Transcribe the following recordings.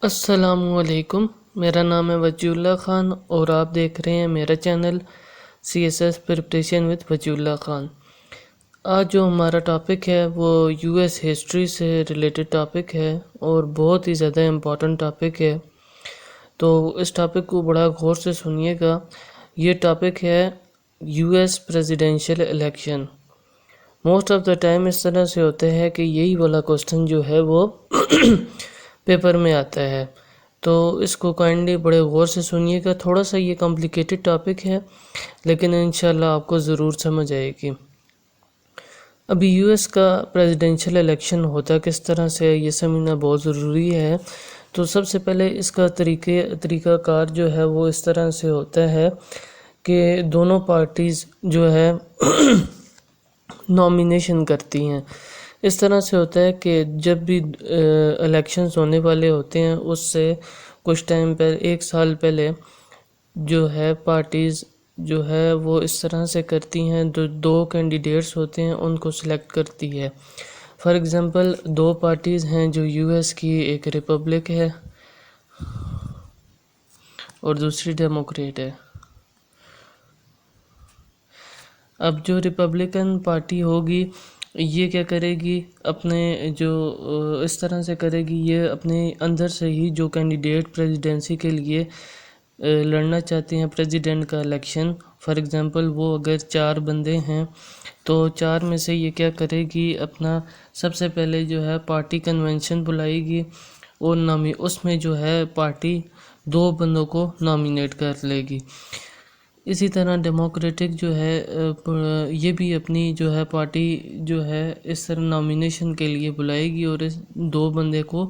अस्सलामुअलैकुम। मेरा नाम है वजीउल्लाह ख़ान और आप देख रहे हैं मेरा channel CSS preparation with Waziullah Khan. आज जो हमारा टॉपिक है वो US हिस्ट्री से रिलेटेड टॉपिक है और बहुत ही ज़्यादा इम्पोर्टेंट टॉपिक है, तो इस टॉपिक को बड़ा गौर से सुनिएगा। ये टॉपिक है US presidential election. Most of the time इस तरह से होता है कि यही वाला क्वेश्चन जो है वो पेपर में आता है, तो इसको काइंडली बड़े गौर से सुनिएगा। थोड़ा सा ये कॉम्प्लिकेटेड टॉपिक है लेकिन इंशाल्लाह आपको ज़रूर समझ आएगी। अभी US का प्रेसिडेंशियल इलेक्शन होता किस तरह से, ये समझना बहुत ज़रूरी है। तो सबसे पहले इसका तरीक़ाकार जो है वो इस तरह से होता है कि दोनों पार्टीज़ जो है नॉमिनेशन करती हैं। इस तरह से होता है कि जब भी इलेक्शंस होने वाले होते हैं उससे कुछ टाइम पहले, एक साल पहले जो है पार्टीज़ जो है वो इस तरह से करती हैं, जो दो कैंडिडेट्स होते हैं उनको सिलेक्ट करती है। फॉर एग्ज़ाम्पल दो पार्टीज़ हैं जो US की, एक रिपब्लिक है और दूसरी डेमोक्रेट है। अब जो रिपब्लिकन पार्टी होगी ये क्या करेगी, अपने जो इस तरह से करेगी, ये अपने अंदर से ही जो कैंडिडेट प्रेसिडेंसी के लिए लड़ना चाहते हैं प्रेसिडेंट का इलेक्शन, फॉर एग्ज़ाम्पल वो अगर 4 बंदे हैं तो 4 में से ये क्या करेगी, अपना सबसे पहले जो है पार्टी कन्वेंशन बुलाएगी और उसमें जो है पार्टी 2 बंदों को नॉमिनेट कर लेगी। इसी तरह डेमोक्रेटिक जो है ये भी अपनी जो है पार्टी जो है इस तरह नॉमिनेशन के लिए बुलाएगी और इस 2 बंदे को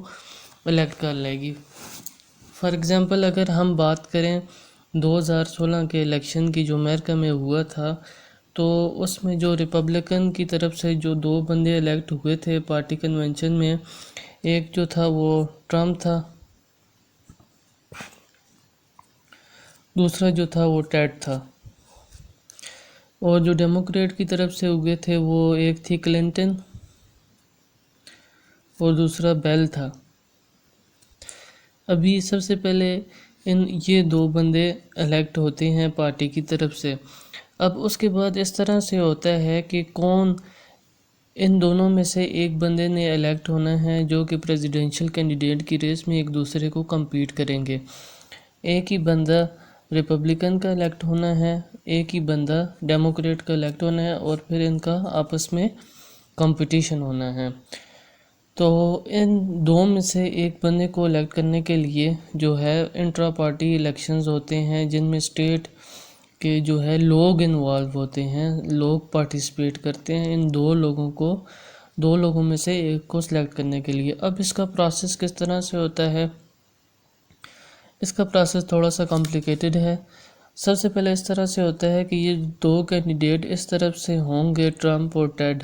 इलेक्ट कर लेगी। फॉर एग्ज़ाम्पल अगर हम बात करें 2016 के इलेक्शन की जो अमेरिका में हुआ था, तो उसमें जो रिपब्लिकन की तरफ से जो 2 बंदे इलेक्ट हुए थे पार्टी कन्वेंशन में, एक जो था वो ट्रम्प था, दूसरा जो था वो टेड था। और जो डेमोक्रेट की तरफ से हुए थे वो एक थी क्लिंटन और दूसरा बेल था। अभी सबसे पहले ये 2 बंदे इलेक्ट होते हैं पार्टी की तरफ से। अब उसके बाद इस तरह से होता है कि कौन, इन दोनों में से एक बंदे ने इलेक्ट होना है जो कि प्रेसिडेंशियल कैंडिडेट की रेस में एक दूसरे को compete करेंगे। एक ही बंदा रिपब्लिकन का इलेक्ट होना है, एक ही बंदा डेमोक्रेट का इलेक्ट होना है और फिर इनका आपस में कंपटीशन होना है। तो इन 2 में से एक बंदे को इलेक्ट करने के लिए जो है इंट्रा पार्टी इलेक्शंस होते हैं, जिनमें स्टेट के जो है लोग इन्वॉल्व होते हैं, लोग पार्टिसिपेट करते हैं इन 2 लोगों में से एक को सिलेक्ट करने के लिए। अब इसका प्रोसेस किस तरह से होता है, इसका प्रोसेस थोड़ा सा कॉम्प्लिकेटेड है। सबसे पहले इस तरह से होता है कि ये 2 कैंडिडेट इस तरफ से होंगे, ट्रम्प और टेड।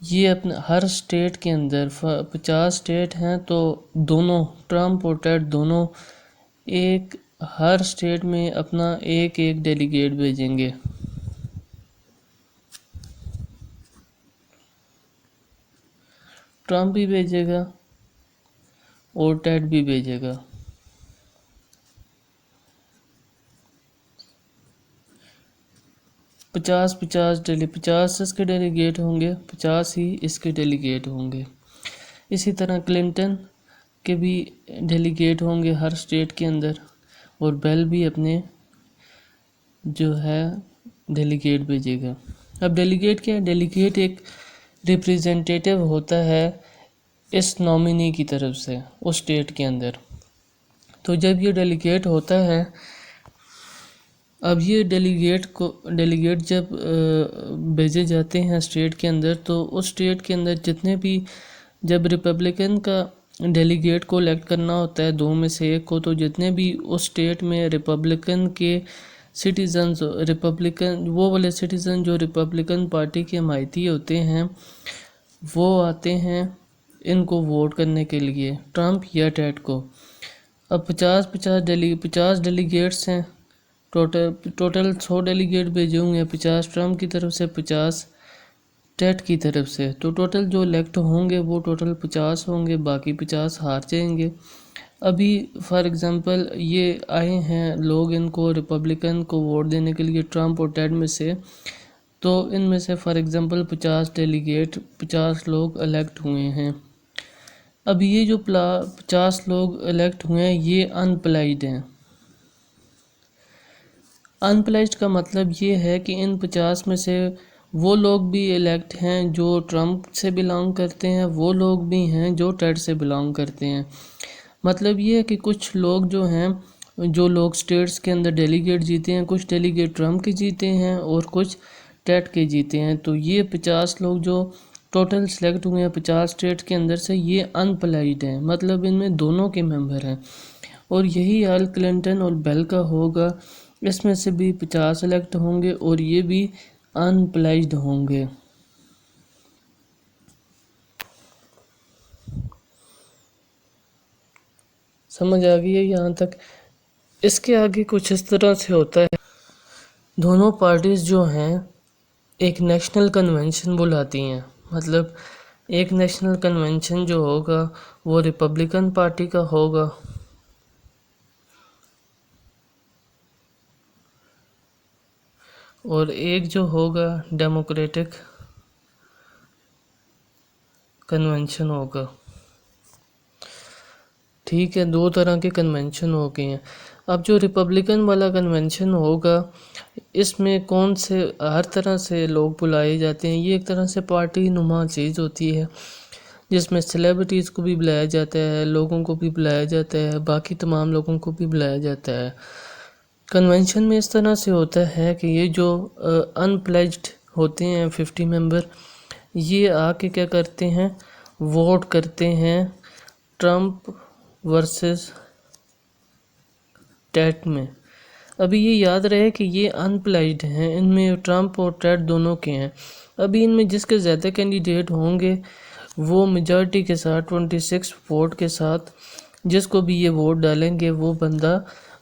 ये अपने हर स्टेट के अंदर 50 स्टेट हैं, तो दोनों ट्रम्प और टेड दोनों एक हर स्टेट में अपना एक एक डेलीगेट भेजेंगे। ट्रम्प भी भेजेगा और टेड भी भेजेगा। पचास इसके डेलीगेट होंगे, 50 ही इसके डेलीगेट होंगे। इसी तरह क्लिंटन के भी डेलीगेट होंगे हर स्टेट के अंदर और बेल भी अपने जो है डेलीगेट भेजेगा। अब डेलीगेट क्या है, डेलीगेट एक रिप्रेजेंटेटिव होता है इस नॉमिनी की तरफ से उस स्टेट के अंदर। तो जब ये डेलीगेट होता है, अब ये डेलीगेट जब भेजे जाते हैं स्टेट के अंदर, तो उस स्टेट के अंदर जितने भी, जब रिपब्लिकन का डेलीगेट को इलेक्ट करना होता है 2 में से एक को, तो जितने भी उस स्टेट में रिपब्लिकन के सिटीजन्स, रिपब्लिकन वो वाले सिटीज़न जो रिपब्लिकन पार्टी के हमायती होते हैं, वो आते हैं इनको वोट करने के लिए, ट्रम्प या टेड को। अब 50 डेलीगेट्स हैं, टोटल 100 डेलीगेट भेजे होंगे, 50 ट्रम्प की तरफ से, 50 टेट की तरफ से। तो टोटल जो इलेक्ट होंगे वो टोटल 50 होंगे, बाकी 50 हार जाएंगे। अभी फॉर एग्ज़ाम्पल ये आए हैं लोग, इनको रिपब्लिकन को वोट देने के लिए ट्रम्प और टेड में से, तो इनमें से फॉर एग्ज़ाम्पल 50 डेलीगेट 50 लोग इलेक्ट हुए हैं। अब ये जो 50 लोग इलेक्ट हुए हैं ये अनप्लाइड हैं। अनप्लाइड का मतलब ये है कि इन 50 में से वो लोग भी इलेक्ट हैं जो ट्रम्प से बिलोंग करते हैं, वो लोग भी हैं जो टेड से बिलोंग करते हैं। मतलब ये है कि कुछ लोग जो हैं, जो लोग स्टेट्स के अंदर डेलीगेट जीते हैं, कुछ डेलीगेट ट्रम्प के जीते हैं और कुछ टेड के जीते हैं। तो ये 50 लोग जो टोटल सेलेक्ट हुए हैं 50 स्टेट के अंदर से, ये अनप्लाइड हैं, मतलब इनमें दोनों के मेंबर हैं। और यही हाल क्लिंटन और बेल का होगा, इसमें से भी 50 इलेक्ट होंगे और ये भी अनप्लाइड होंगे। समझ आ गई है यहाँ तक? इसके आगे कुछ इस तरह से होता है, दोनों पार्टीज जो हैं एक नेशनल कन्वेंशन बुलाती हैं। मतलब एक नेशनल कन्वेंशन जो होगा वो रिपब्लिकन पार्टी का होगा और एक जो होगा डेमोक्रेटिक कन्वेंशन होगा। ठीक है, दो तरह के कन्वेंशन हो गए हैं। अब जो रिपब्लिकन वाला कन्वेंशन होगा इसमें कौन से हर तरह से लोग बुलाए जाते हैं। ये एक तरह से पार्टी नुमा चीज़ होती है जिसमें सेलिब्रिटीज़ को भी बुलाया जाता है, लोगों को भी बुलाया जाता है, बाकी तमाम लोगों को भी बुलाया जाता है। कन्वेंशन में इस तरह से होता है कि ये जो अनप्लेज्ड होते हैं 50 मेंबर, ये आके क्या करते हैं, वोट करते हैं ट्रम्प वर्सेस टेड में। अभी ये याद रहे कि ये अनप्लाइड हैं, इनमें ट्रम्प और टेड दोनों के हैं। अभी इनमें जिसके ज़्यादा कैंडिडेट होंगे वो मेजॉरिटी के साथ 26 वोट के साथ जिसको भी ये वोट डालेंगे वो बंदा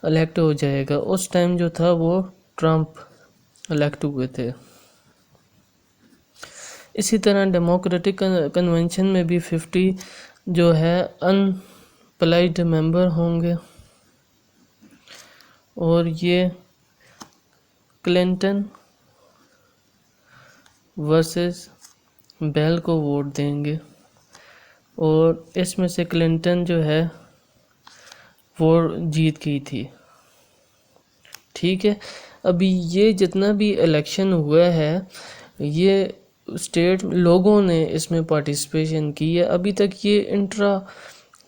इलेक्ट हो जाएगा। उस टाइम जो था वो ट्रम्प इलेक्ट हुए थे। इसी तरह डेमोक्रेटिक कन्वेंशन में भी 50 जो है अनप्लाइड मेंबर होंगे और ये क्लिंटन वर्सेस बेल को वोट देंगे और इसमें से क्लिंटन जो है वो जीत गई थी। ठीक है, अभी ये जितना भी इलेक्शन हुआ है ये स्टेट लोगों ने इसमें पार्टिसिपेशन की है। अभी तक ये इंट्रा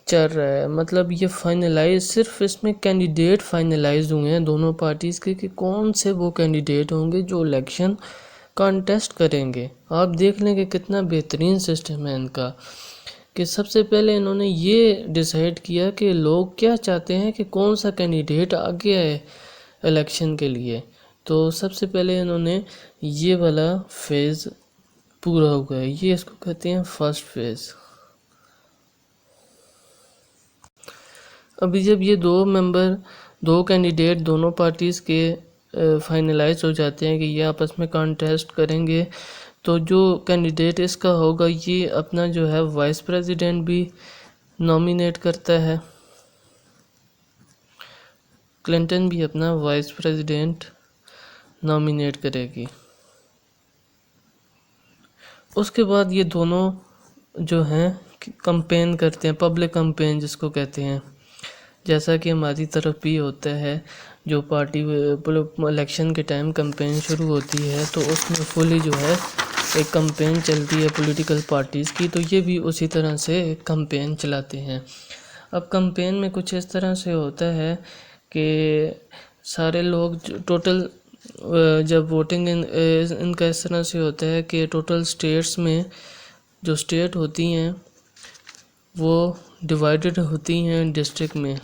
चल रहा है, मतलब ये फाइनलाइज, सिर्फ इसमें कैंडिडेट फाइनलाइज हुए हैं दोनों पार्टीज़ के कि कौन से वो कैंडिडेट होंगे जो इलेक्शन कॉन्टेस्ट करेंगे। आप देख लें कि कितना बेहतरीन सिस्टम है इनका कि सबसे पहले इन्होंने ये डिसाइड किया कि लोग क्या चाहते हैं कि कौन सा कैंडिडेट आगे आए इलेक्शन के लिए। तो सबसे पहले इन्होंने ये वाला फेज़ पूरा हुआ है, ये इसको कहते हैं फर्स्ट फेज़। अभी जब ये दो कैंडिडेट दोनों पार्टीज़ के फाइनलाइज हो जाते हैं कि ये आपस में कॉन्टेस्ट करेंगे, तो जो कैंडिडेट इसका होगा ये अपना जो है वाइस प्रेसिडेंट भी नॉमिनेट करता है। क्लिंटन भी अपना वाइस प्रेसिडेंट नॉमिनेट करेगी। उसके बाद ये दोनों जो हैं कंपेन करते हैं, पब्लिक कंपेन जिसको कहते हैं, जैसा कि हमारी तरफ भी होता है। जो पार्टी इलेक्शन के टाइम कंपेन शुरू होती है तो उसमें फुली जो है एक कंपेन चलती है पॉलिटिकल पार्टीज़ की, तो ये भी उसी तरह से कंपेन चलाते हैं। अब कंपेन में कुछ इस तरह से होता है कि सारे लोग टोटल जब वोटिंग इनका इस तरह से होता है कि टोटल स्टेट्स में जो स्टेट होती हैं वो डिवाइडेड होती हैं डिस्ट्रिक्ट में।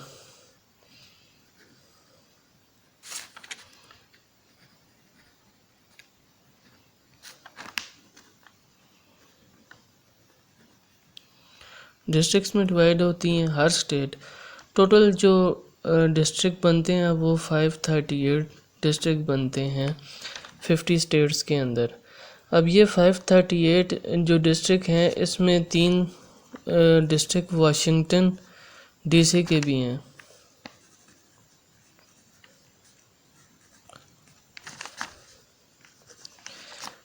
डिस्ट्रिक्ट्स में डिवाइड होती हैं हर स्टेट। टोटल जो डिस्ट्रिक्ट बनते हैं वो 538 डिस्ट्रिक्ट बनते हैं 50 स्टेट्स के अंदर। अब ये 538 जो डिस्ट्रिक्ट हैं इसमें 3 डिस्ट्रिक्ट वाशिंगटन डीसी के भी हैं।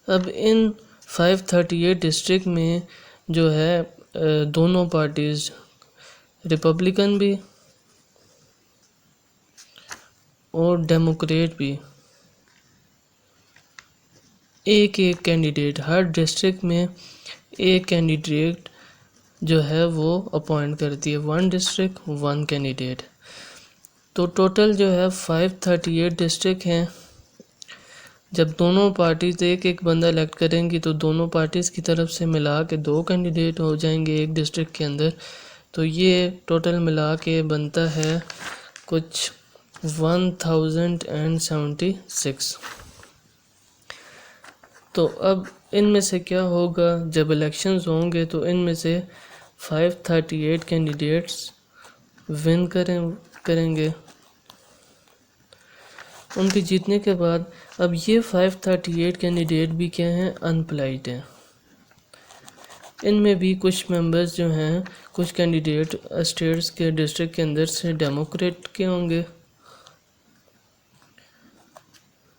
अब इन 538 डिस्ट्रिक्ट में जो है दोनों पार्टीज, रिपब्लिकन भी और डेमोक्रेट भी, एक कैंडिडेट, हर डिस्ट्रिक्ट में एक कैंडिडेट जो है वो अपॉइंट करती है, 1 डिस्ट्रिक्ट 1 कैंडिडेट। तो टोटल जो है 538 डिस्ट्रिक्ट हैं। जब दोनों पार्टीज एक एक बंदा इलेक्ट करेंगी तो दोनों पार्टीज की तरफ से मिला के 2 कैंडिडेट हो जाएंगे एक डिस्ट्रिक्ट के अंदर। तो ये टोटल मिला के बनता है कुछ 1076। तो अब इनमें से क्या होगा, जब इलेक्शंस होंगे तो इनमें से 538 कैंडिडेट्स विन करेंगे। उनके जीतने के बाद अब ये 538 कैंडिडेट भी क्या हैं, अनअप्लाइड हैं। इनमें भी कुछ मेंबर्स जो हैं, कुछ कैंडिडेट स्टेट्स के डिस्ट्रिक्ट के अंदर से डेमोक्रेट के होंगे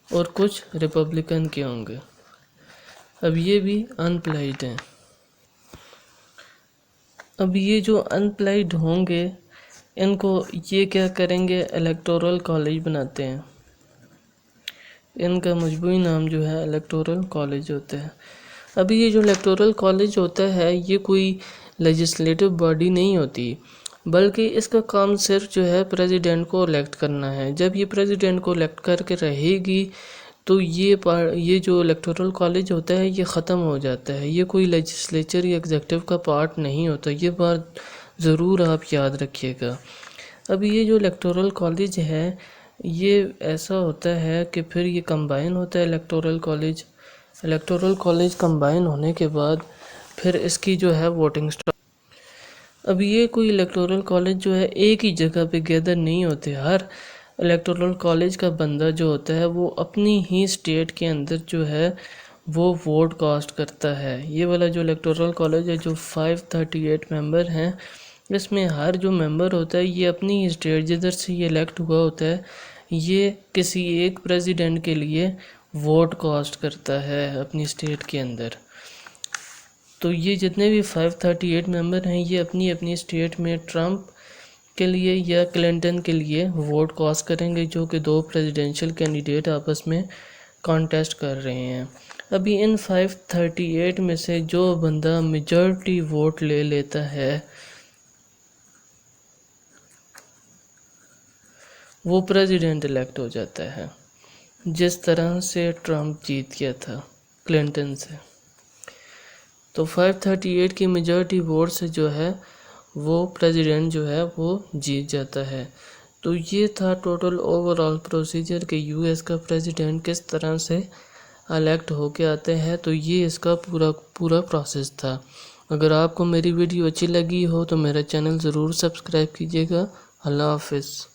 और कुछ रिपब्लिकन के होंगे। अब ये भी अनअप्लाइड हैं। अब ये जो अनअप्लाइड होंगे इनको ये क्या करेंगे, इलेक्टोरल कॉलेज बनाते हैं। इनका मजबूरी नाम जो है इलेक्टोरल कॉलेज होता है। अभी ये जो इलेक्टोरल कॉलेज होता है ये कोई लेजिस्लेटिव बॉडी नहीं होती, बल्कि इसका काम सिर्फ जो है प्रेसिडेंट को इलेक्ट करना है। जब ये प्रेसिडेंट को इलेक्ट करके रहेगी तो ये जो इलेक्टोरल कॉलेज होता है ये ख़त्म हो जाता है। ये कोई लेजिस्लेचर या एग्जीक्यूटिव का पार्ट नहीं होता, ये बात ज़रूर आप याद रखिएगा। अब ये जो इलेक्टोरल कॉलेज है ये ऐसा होता है कि फिर ये कंबाइन होता है इलेक्टोरल कॉलेज कंबाइन होने के बाद फिर इसकी जो है वोटिंग स्टार्ट। अब ये कोई इलेक्टोरल कॉलेज जो है एक ही जगह पे गैदर नहीं होते। हर इलेक्टोरल कॉलेज का बंदा जो होता है वो अपनी ही स्टेट के अंदर जो है वो वोट कास्ट करता है। ये वाला जो इलेक्टोरल कॉलेज है जो 538 मेंबर हैं, इसमें हर जो मेंबर होता है ये अपनी ही स्टेट जिधर से ये इलेक्ट हुआ होता है ये किसी एक प्रेसिडेंट के लिए वोट कास्ट करता है अपनी स्टेट के अंदर। तो ये जितने भी 538 मेंबर हैं ये अपनी अपनी स्टेट में ट्रंप के लिए या क्लिंटन के लिए वोट कास्ट करेंगे, जो कि 2 प्रेसिडेंशियल कैंडिडेट आपस में कॉन्टेस्ट कर रहे हैं। अभी इन 538 में से जो बंदा मेजॉरिटी वोट ले लेता है वो प्रेसिडेंट इलेक्ट हो जाता है, जिस तरह से ट्रंप जीत गया था क्लिंटन से। तो 538 की मेजॉरिटी वोट से जो है वो प्रेसिडेंट जो है वो जीत जाता है। तो ये था टोटल ओवरऑल प्रोसीजर कि यूएस का प्रेसिडेंट किस तरह से इलेक्ट होके आते हैं। तो ये इसका पूरा प्रोसेस था। अगर आपको मेरी वीडियो अच्छी लगी हो तो मेरा चैनल ज़रूर सब्सक्राइब कीजिएगा। अल्लाह हाफिज़।